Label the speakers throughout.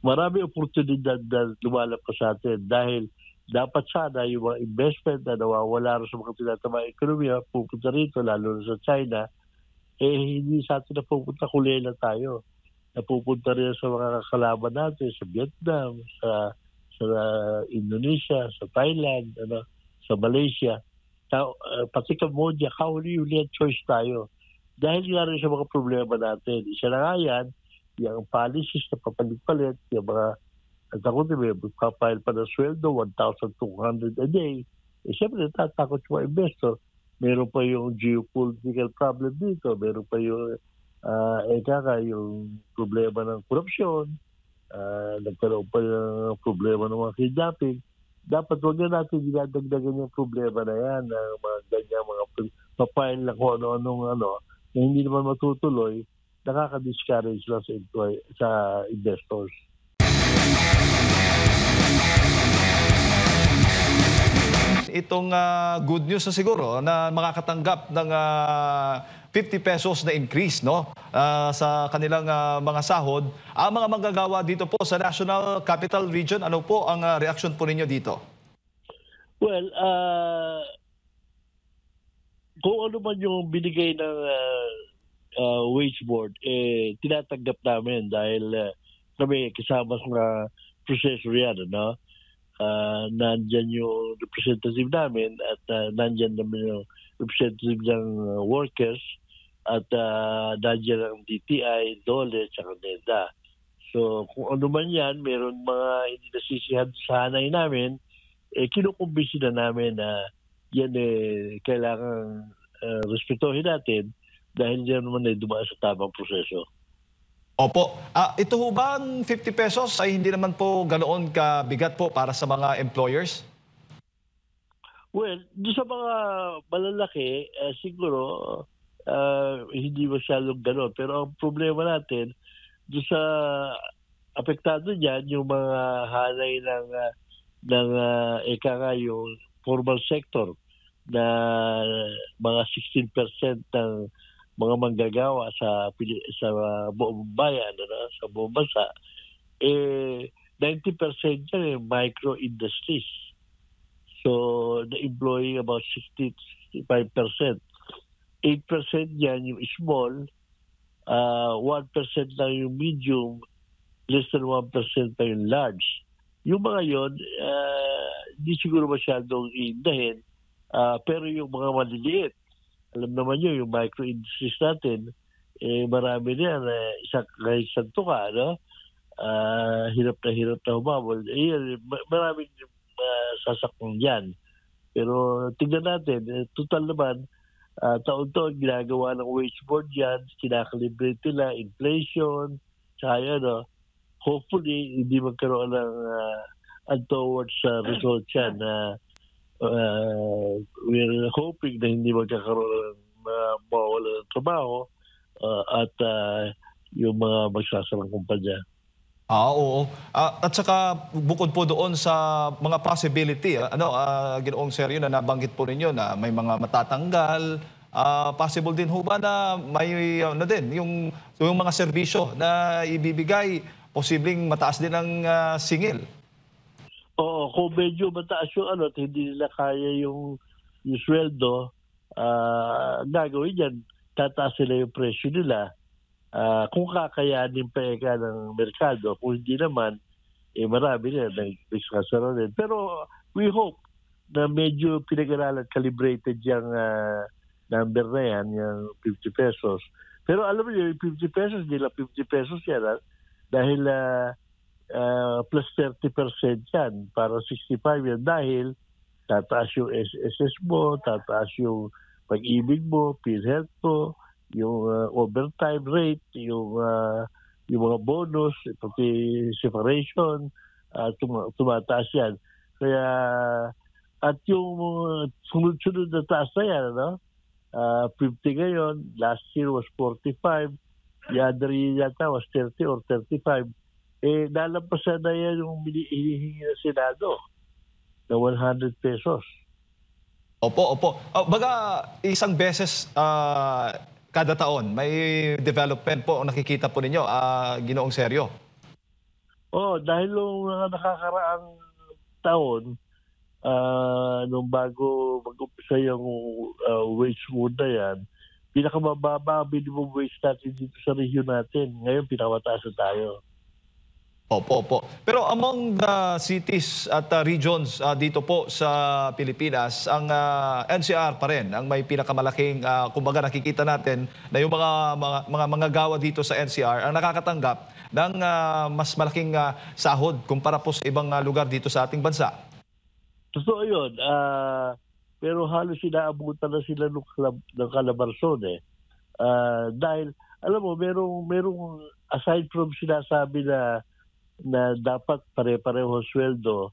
Speaker 1: marami oportunidad na lumalabas sa atin dahil dapat sana yung mga investment na nawawala rin sa mga tinatamaan ekonomiya, pupunta rito, lalo na sa China, hindi sa atin na pupunta, kulela tayo. Napupunta rin sa mga kalaban natin, sa Vietnam, sa Indonesia, sa Thailand, sa Malaysia. Pati Cambodia, kahuli-huli ang choice tayo. Dahil nga rin sa mga problema natin. Isa na nga yan, yung policies na papalit-palit, yung mga, at ako may magpapile pa ng sweldo, 1,200 a day. Siyempre, natatakot yung mga investor. Meron pa yung geopolitical problem dito, meron pa yung, yung problema ng korupsyon, nagkaroon pa yung problema ng mga kidnapping. Dapat wag na natin dinadagdagan yung problema na yan, ng mga ganyan, mga papile na kung ano-anong na hindi naman matutuloy, nakaka-discourage lang sa investors.
Speaker 2: Itong good news na siguro na makakatanggap ng 50 pesos na increase sa kanilang mga sahod. Ang mga manggagawa dito po sa National Capital Region, ano po ang reaksyon po ninyo dito?
Speaker 1: Well, kung ano man yung binigay ng wage board, tinatanggap namin dahil kami kasama sa proseso yan, nandyan yung representative namin at nandyan naman yung representative ng workers at nandyan ang DTI, DOLE, at NEDA. So kung ano man yan, meron mga hindi nasisihan sa hanay namin, kinukumbisi na namin na yan kailangan respetuhin natin dahil yan naman dumaan sa tamang proseso.
Speaker 2: Opo. Ito ho ba ang 50 pesos ay hindi naman po ganoon kabigat po para sa mga employers?
Speaker 1: Well, doon sa mga malalaki, siguro hindi masyadong ganoon. Pero ang problema natin, doon sa apektado dyan, yung mga hanay ng yung formal sector na mga 16% ng mga manggagawa sa buong bayan, sa buong bansa, 90% yan micro industries. So, na-employing about 65%. 8% yan yung small, 1% lang yung medium, less than 1% pa yung large. Yung mga yon, hindi siguro masyadong iindahin, pero yung mga maliliit, alam naman nyo, yung micro-industries natin, marami na yan, isang tuka, hirap na humabol. Maraming sasakong yan. Pero tignan natin, total naman, taon-taon ginagawa ng wage board yan, kinakalibrate nila, inflation, tsaka hopefully, hindi magkaroon ng untoward results yan na we're hoping na hindi magkakaroon ng mawawala ng trabaho at yung mga magsasarang kumpanya.
Speaker 2: Oo. At saka bukod po doon sa mga possibility, Ginoong Sergio, na nabanggit po ninyo na may mga matatanggal, possible din ho ba na may yung mga serbisyo na ibibigay, posibleng mataas din ang singil?
Speaker 1: Oo, kung medyo mataas yung at hindi nila kaya yung sweldo, gagawin yan, tataas nila yung presyo nila. Kung kakayanin pa ng merkado, kung hindi naman, marami na nagkasara rin. Pero we hope na medyo pinag-aralan, calibrated yung number na yan, yung 50 pesos. Pero alam mo yung 50 pesos, hindi lang 50 pesos yan, dahil plus 30% yan, para 65 yan, dahil tataas yung SSS mo, tataas yung pag-ibig mo, PhilHealth mo, yung overtime rate, yung mga bonus, pati separation, tumataas yan. Kaya, at yung sunod-sunod na taas na yan, 50 ngayon, last year was 45, the other year yata was 30 or 35. Nalampasan na yan yung hinihingi ng Senado na 100 pesos.
Speaker 2: Opo. Baga, isang beses kada taon, may development po ang nakikita po ninyo, Ginoong Sergio?
Speaker 1: Dahil nung mga nakakaraang taon, nung bago mag-umpisa yung wage war na yan, pinakamababa ang minimum wage natin dito sa region natin. Ngayon, pinamataas na tayo.
Speaker 2: Opo, opo. Pero among the cities at regions dito po sa Pilipinas, ang NCR pa rin ang may pinakamalaking, kumbaga nakikita natin na yung mga gawa dito sa NCR ang nakakatanggap ng mas malaking sahod kumpara po sa ibang lugar dito sa ating bansa.
Speaker 1: Totoo yun. Pero halos inaabutan na sila ng Calabarzon eh. Dahil, alam mo, merong aside from sinasabi na dapat pare-pareho sweldo,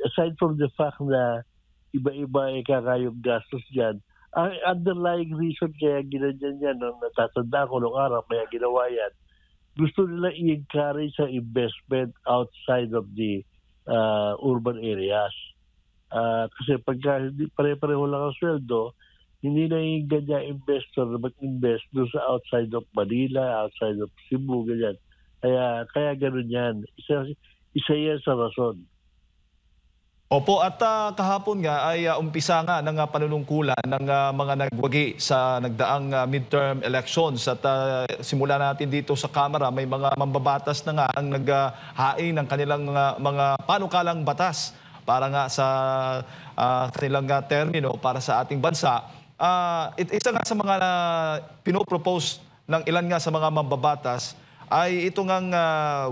Speaker 1: aside from the fact na iba-iba yung gastos dyan, ang underlying reason kaya ginanyan yan, natatanda ko nung araw, kaya ginawa yan, gusto nila i-encourage sa investment outside of the urban areas. Kasi pagka hindi pare-pareho lang ang sweldo, hindi na yung ganyan investor na mag-invest doon sa outside of Manila, outside of Cebu, ganyan. Kaya gano'n yan. Isa yan sa rason.
Speaker 2: Opo, at kahapon nga ay umpisa nga ng panunungkulan ng mga nagwagi sa nagdaang midterm elections. At simula natin dito sa Kamara, may mga mambabatas na nga ang naghain ng kanilang mga panukalang batas para nga sa kanilang termino para sa ating bansa. Isa nga sa mga pinopropose ng ilan nga sa mga mambabatas ay ito ngang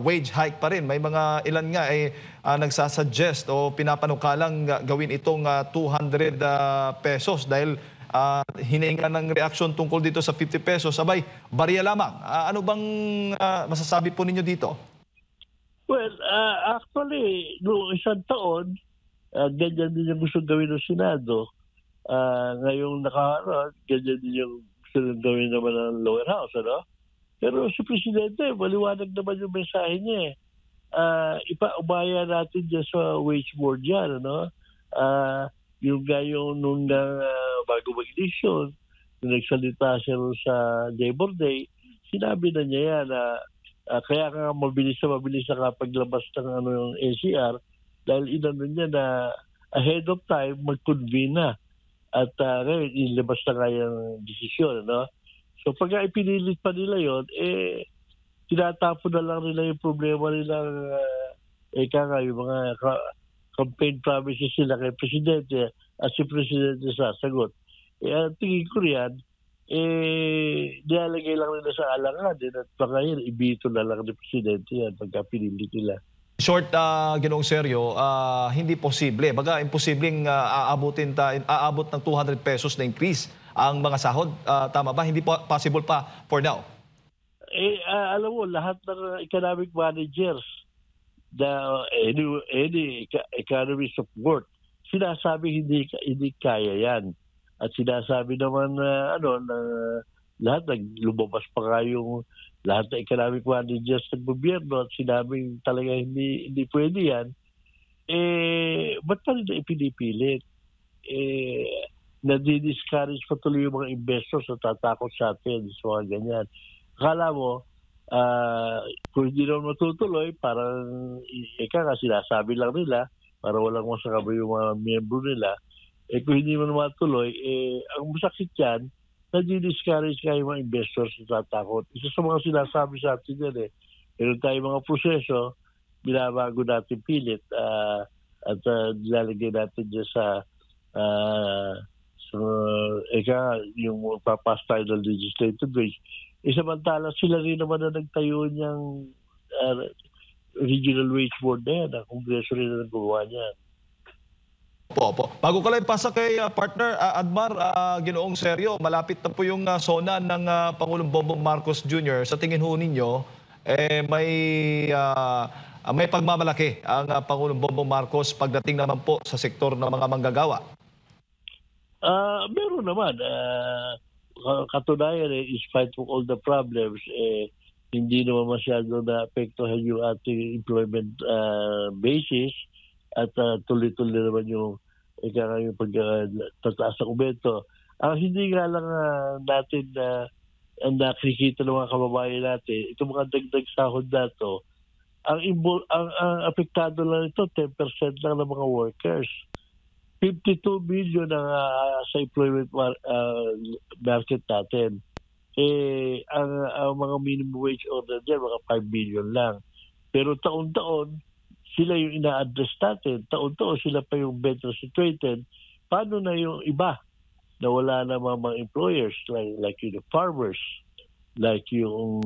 Speaker 2: wage hike pa rin. May mga ilan nga ay nagsasuggest o pinapanukalang gawin itong 200 pesos dahil hininga ng reaksyon tungkol dito sa 50 pesos. Abay, barya lamang. Ano bang masasabi po ninyo dito?
Speaker 1: Well, actually, noong isang taon, ganyan din yung gusto gawin ng Senado. Ngayong ganyan din yung gusto gawin naman ng lower house, ano? Pero si Presidente, maliwanag naman yung mensahe niya eh. Ipaubaya natin dyan sa wage board dyan, ano? Yung nung bago mag-election, nung nagsalita siya sa Labor Day, sinabi na niya yan na kaya nga mabilis na paglabas ng yung NCR dahil inano niya na ahead of time mag-convene na. At ngayon, ilabas na nga yung desisyon, ano? So pag ipinilit pa nila yon, tinatapon na lang nila yung problema nilang yung mga campaign promises nila kay Presidente at si Presidente sasagot. Tingin ko riyan, nilalagay lang nila sa alangan din at ngayon ibito na lang ni Presidente yan pagka pinilit nila.
Speaker 2: Short, Ginoong Sergio, hindi posible. Baga, imposibleng aabot ng 200 pesos na increase ang mga sahod. Tama ba? Hindi possible pa for now.
Speaker 1: Alam mo, lahat ng economic managers, any economist of work, sinasabi hindi kaya yan. At sinasabi naman na lahat lumabas pa nga yung lahat ng economic managers ng gobyerno at sinabing talaga hindi pwede yan, ba't pa rin na ipinipilit? Nadi-discourage pa tuloy yung mga investors na tatakot sa atin sa mga ganyan. Akala mo, kung hindi naman matutuloy, parang sinasabi lang nila para walang masakabay yung mga miyembro nila. Kung hindi man matuloy, ang masakit yan, nadi-discourage kayo mga investors na tatakot. Isa sa mga sinasabi sa atin yan meron tayong mga proseso, binabago natin pilit at nilalagay natin dyan sa yung papas tayo ng legislative wage. Samantala sila rin naman na nagtayo niyang regional wage board na yan. Ang Kongreso rin na nagawa niyan.
Speaker 2: Opo. Bago ka lang ipasa kay partner Admar, Ginoong Sergio, malapit na po yung SONA ng Pangulong Bongbong Marcos Jr. Sa tingin ho ninyo, may pagmamalaki ang Pangulong Bongbong Marcos pagdating naman po sa sektor ng mga manggagawa?
Speaker 1: Meron naman. Katunayan, in spite of all the problems, hindi naman masyado na-apektuhan yung ating employment basis at tuloy-tuloy naman yung pagtataas ng aumento. Hindi nga lang natin nakikita ng mga kababayan natin, itong mga dagdag sahod na ito, ang apektado lang ito 10% lang ng mga workers. 52 billion ang sa employment market natin. Ang mga minimum wage order dyan, mga 5 billion lang. Pero taon-taon, sila yung ina-address natin. Taon-taon, sila pa yung better situated. Paano na yung iba na wala na mga employers like yung farmers, like yung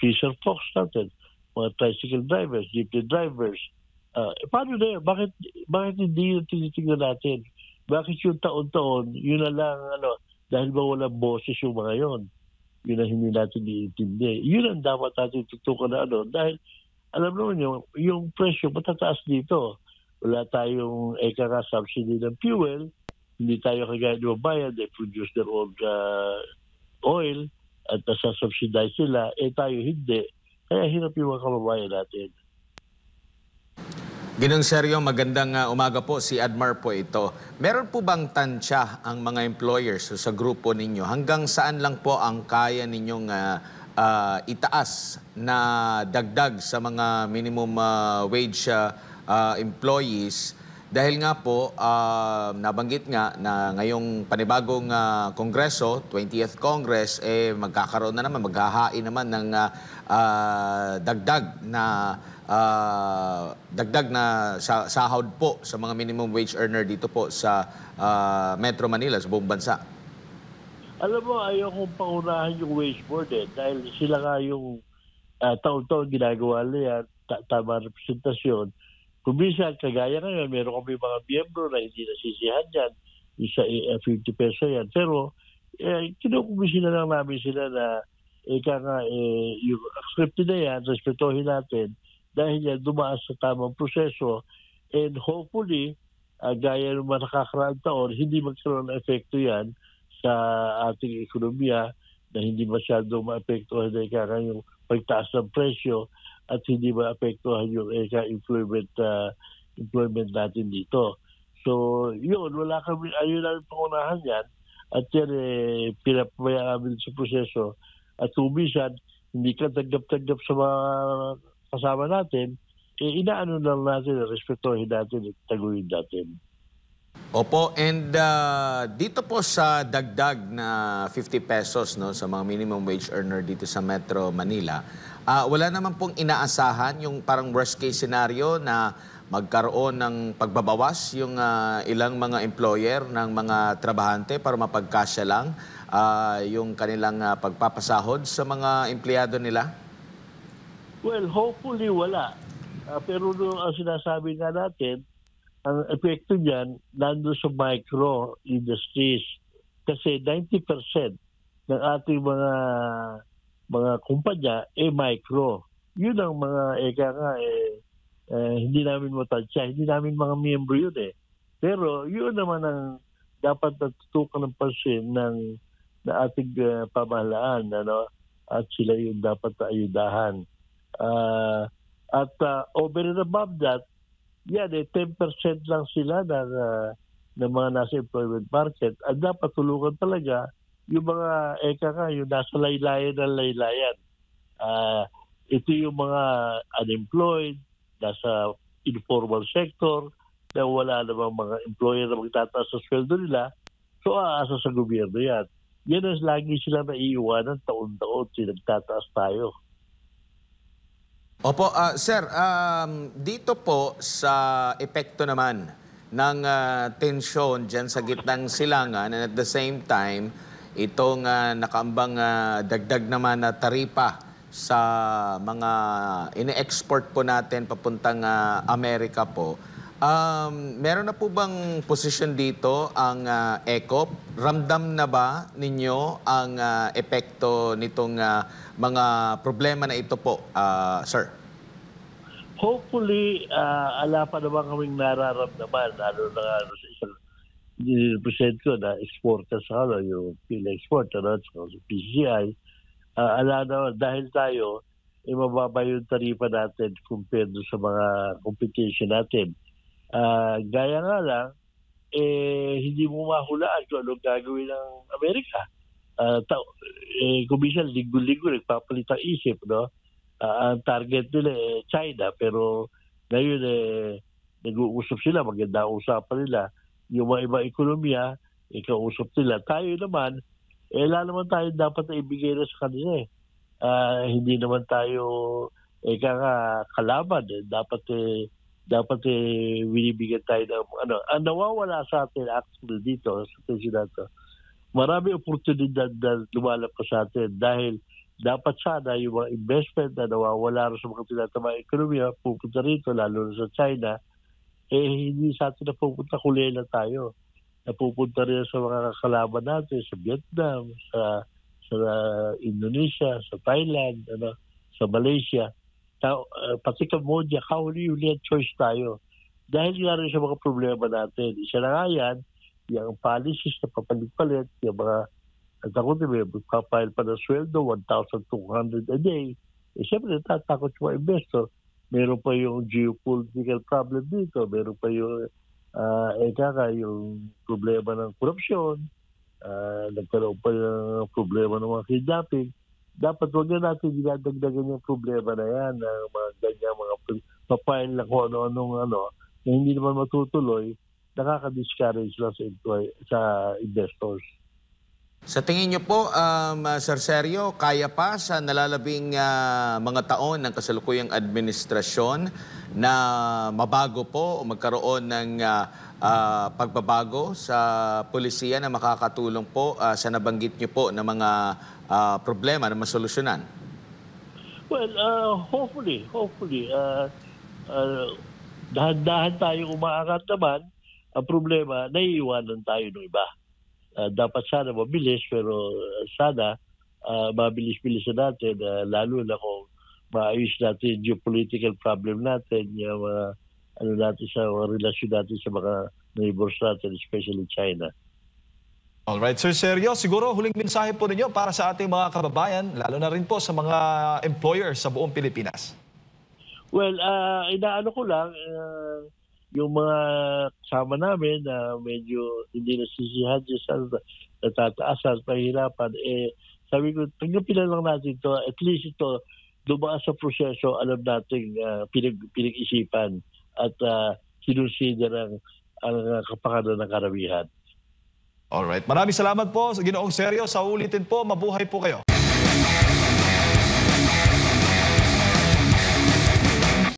Speaker 1: fisher folks natin, mga tricycle drivers, jeepney drivers. Paano na yun? Bakit hindi yung tinitingnan natin? Bakit yung taon-taon, yun na lang, dahil ba walang boses yung mga yun? Yun ang hindi natin iintindi. Yun ang dapat natin tutukan na dahil alam naman yung presyo matataas dito. Wala tayong subsidy ng fuel, hindi tayo kagaya ng bayan, they produce their own oil at nasa-subsidize sila, tayo hindi. Kaya hirap yung mga kababayan natin.
Speaker 3: Ginong Sergio, magandang umaga po. Si Admar po ito. Meron po bang tansya ang mga employers sa grupo ninyo? Hanggang saan lang po ang kaya ninyong itaas na dagdag sa mga minimum wage employees? Dahil nga po, nabanggit nga na ngayong panibagong Kongreso, 20th Congress, magkakaroon na naman, maghahain naman ng dagdag na sahod po sa mga minimum wage earner dito po sa Metro Manila, sa buong bansa.
Speaker 1: Alam mo, ayaw kong paunahan yung wage board dahil sila nga yung taon-taon ginagawa nila, tama representasyon. Kung minsan, kagaya ngayon, meron kami mga miyembro na hindi nasisihan yan, isa 50 peso yan. Pero, kinukumbisi na lang namin sila na yung scripted na yan, respetuhin natin, dahil yan dumaan sa tamang proseso, and hopefully, gaya ng mga nakakaraang taon, hindi magkaroon ng epekto yan sa ating ekonomiya na hindi masyadong maapektuhan na yung pagtaas ng presyo at hindi maapektuhan yung employment natin dito. So, yun, wala kami, ayun namin pangunahan yan at yan pinapamaya namin sa proseso at kumisan, hindi ka tanggap-tanggap sa mga kasama natin, inaano lang natin, respetuhin natin at taguhin natin.
Speaker 3: Opo, and dito po sa dagdag na 50 pesos sa mga minimum wage earner dito sa Metro Manila, wala naman pong inaasahan yung parang worst case scenario na magkaroon ng pagbabawas yung ilang mga employer ng mga trabahante para mapagkasya lang yung kanilang pagpapasahod sa mga empleyado nila?
Speaker 1: Well, hopefully wala. Pero ang sinasabi nga natin, ang epekto niyan nandun sa micro industries. Kasi 90% ng ating mga kumpanya micro. Yun ang mga hindi namin matansya, hindi namin mga miyembro yun Pero yun naman ang dapat natutukan ng pansin ng ating pamahalaan, at sila yung dapat ayudahan. At over and above that, yan 10% lang sila ng mga nasa employment market. At dapat tulungan talaga yung mga yung nasa laylayan ng laylayan. Ito yung mga unemployed, nasa informal sector, na wala namang mga employer na magtataas sa sweldo nila. So aasa sa gobyerno yan. Yan ang lagi sila naiiwanan taon-taon, sinagtataas tayo.
Speaker 3: Opo, sir, dito po sa epekto naman ng tensyon dyan sa gitnang silangan and at the same time, itong nakaambang dagdag naman na taripa sa mga ine-export po natin papuntang Amerika po. Meron na po bang posisyon dito ang ECOP? Ramdam na ba ninyo ang epekto nitong mga problema na ito po, sir?
Speaker 1: Hopefully, ala pa naman kaming nararamdaman, lalo na sa isang represent ko na exporter sa yung PhilExport, sa PCCI, ala naman, dahil tayo, mababa yung taripa natin compared sa mga competition natin. Gaya nga lang, hindi mo mahulaan kung anong gagawin ng Amerika. Kung minsan, linggo-linggo, nagpapalit ang isip, no? ang target nila China, pero ngayon nag-uusap sila, maganda ang usapan nila. Yung mga ibang ekonomiya, ikausap nila. Tayo naman, wala naman tayo dapat na ibigay na sa kanila hindi naman tayo kalaban. Dapat binibigyan tayo ng ang nawawala sa atin actually dito sa Presidente. Marami oportunidad na lumalabas sa atin dahil dapat sana yung mga investment na nawawala sa mga tinatamang ekonomiya pupunta rito, lalo na sa China, hindi sa atin na pupunta, kulela tayo. Napupunta rin sa mga kalaban natin sa Vietnam, sa Indonesia, sa Thailand, sa Malaysia. Pati Cambodia, kahuli-huli ang choice tayo. Dahil nga rin sa mga problema natin. Isa na nga yan, yung policies na papalit-palit, yung mga takot may kapile pa ng sweldo, 1,200 a day. Siyempre, natatakot yung mga investor. Meron pa yung geopolitical problem dito. Meron pa yung yung problema ng korupsyon. Nagkaroon pa yung problema ng mga kidnapping. Dapat wag na natin dinadagdagan yung problema na yan, ng mga ganyan, mga papayal na kung ano-anong na hindi naman matutuloy, nakaka-discourage lang sa investors.
Speaker 3: Sa tingin niyo po, Sir Sergio, kaya pa sa nalalabing mga taon ng kasalukuyang administrasyon na mabago po o magkaroon ng pagbabago sa pulisiya na makakatulong po sa nabanggit niyo po na mga problema na masolusyonan?
Speaker 1: Well, hopefully. Dahan-dahan tayo umaangat naman. Ang problema, naiiwanan tayo ng iba. Dapat sana mabilis, pero sana mabilis-bilisan natin, lalo na kung maayos natin yung geopolitical problem natin, yung natin sa relasyon natin sa mga neighbors natin, especially China.
Speaker 2: Alright, Sir Sergio, siguro huling mensahe po ninyo para sa ating mga kababayan, lalo na rin po sa mga employers sa buong Pilipinas.
Speaker 1: Well, inaano ko lang, yung mga kasama namin na medyo hindi nasisihan sa natataas at pahirapan, sabi ko, tanggapin lang natin ito. At least ito, dumaan sa proseso, alam natin pinag-isipan at sinunsider ang kapakanan ng karamihan.
Speaker 2: Alright, maraming salamat po sa Ginoong Sergio. Sa ulitin po, mabuhay po kayo.